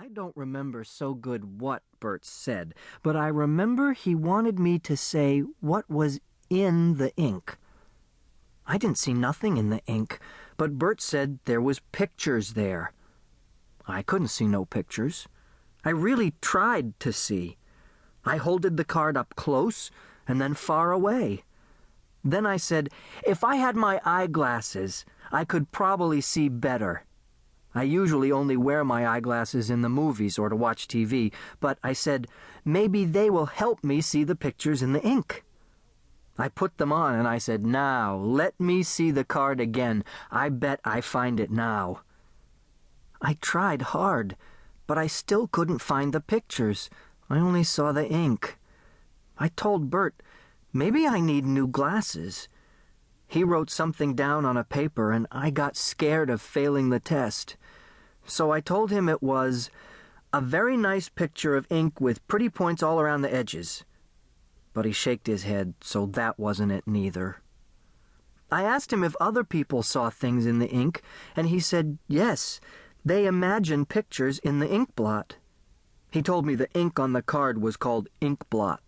I don't remember so good what Bert said, but I remember he wanted me to say what was in the ink. I didn't see nothing in the ink, but Bert said there was pictures there. I couldn't see no pictures. I really tried to see. I holded the card up close and then far away. Then I said, if I had my eyeglasses, I could probably see better. I usually only wear my eyeglasses in the movies or to watch TV, but I said, maybe they will help me see the pictures in the ink. I put them on and I said, now, let me see the card again. I bet I find it now. I tried hard, but I still couldn't find the pictures. I only saw the ink. I told Bert, maybe I need new glasses. He wrote something down on a paper, and I got scared of failing the test. So I told him it was a very nice picture of ink with pretty points all around the edges. But he shaked his head, so that wasn't it neither. I asked him if other people saw things in the ink, and he said yes, they imagine pictures in the ink blot. He told me the ink on the card was called ink blot.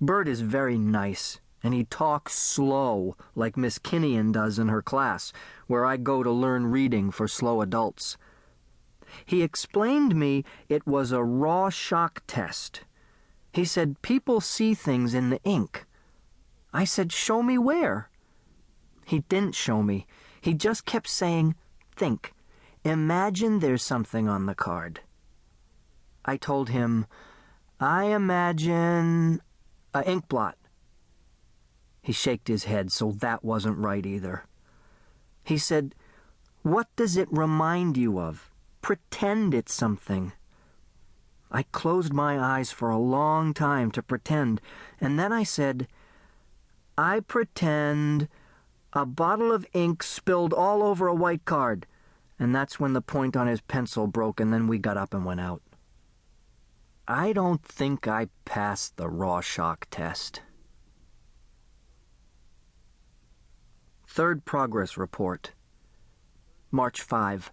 Bert is very nice, and he talks slow, like Miss Kinnian does in her class, where I go to learn reading for slow adults. He explained me it was a raw shock test. He said people see things in the ink. I said, show me where. He didn't show me. He just kept saying, think. Imagine there's something on the card. I told him, I imagine a ink blot. He shaked his head, so that wasn't right either. He said, what does it remind you of? Pretend it's something. I closed my eyes for a long time to pretend, and then I said, I pretend a bottle of ink spilled all over a white card, and that's when the point on his pencil broke, and then we got up and went out. I don't think I passed the raw shock test. Third progress report. March 5.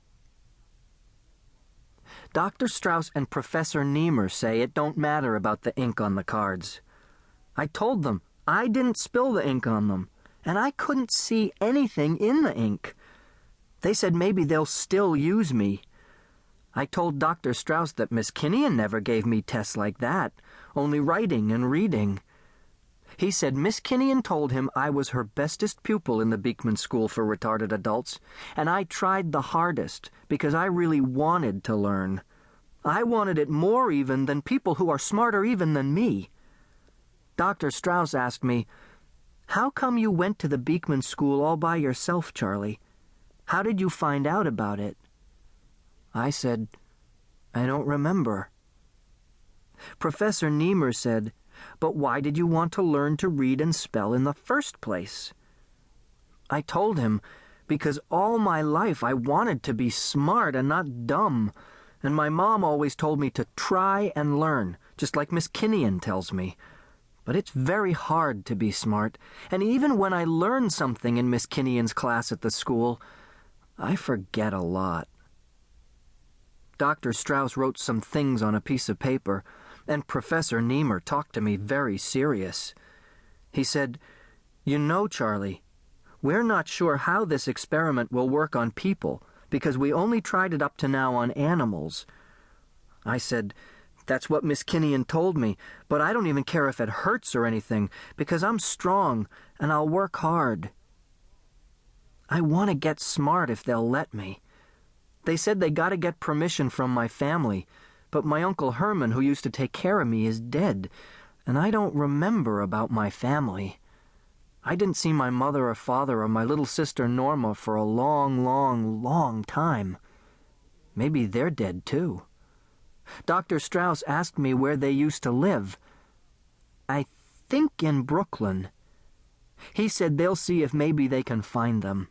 Dr. Strauss and Professor Niemer say it don't matter about the ink on the cards. I told them I didn't spill the ink on them, and I couldn't see anything in the ink. They said maybe they'll still use me. I told Dr. Strauss that Miss Kinnian never gave me tests like that, only writing and reading. He said Miss Kinnian told him I was her bestest pupil in the Beekman School for Retarded Adults, and I tried the hardest because I really wanted to learn. I wanted it more even than people who are smarter even than me. Dr. Strauss asked me, how come you went to the Beekman School all by yourself, Charlie? How did you find out about it? I said, I don't remember. Professor Niemer said, but why did you want to learn to read and spell in the first place? I told him, because all my life I wanted to be smart and not dumb, and my mom always told me to try and learn, just like Miss Kinnian tells me. But it's very hard to be smart, and even when I learn something in Miss Kinnian's class at the school, I forget a lot. Dr. Strauss wrote some things on a piece of paper, and Professor Niemer talked to me very serious. He said, you know, Charlie, we're not sure how this experiment will work on people, because we only tried it up to now on animals. I said, that's what Miss Kinnian told me, but I don't even care if it hurts or anything, because I'm strong, and I'll work hard. I want to get smart if they'll let me. They said they got to get permission from my family, but my Uncle Herman, who used to take care of me, is dead, and I don't remember about my family. I didn't see my mother or father or my little sister Norma for a long, long, long time. Maybe they're dead, too. Dr. Strauss asked me where they used to live. I think in Brooklyn. He said they'll see if maybe they can find them.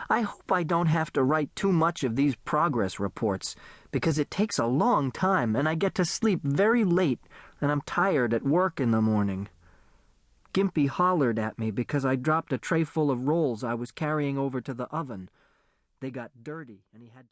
I hope I don't have to write too much of these progress reports, because it takes a long time and I get to sleep very late and I'm tired at work in the morning. Gimpy hollered at me because I dropped a tray full of rolls I was carrying over to the oven. They got dirty and he had to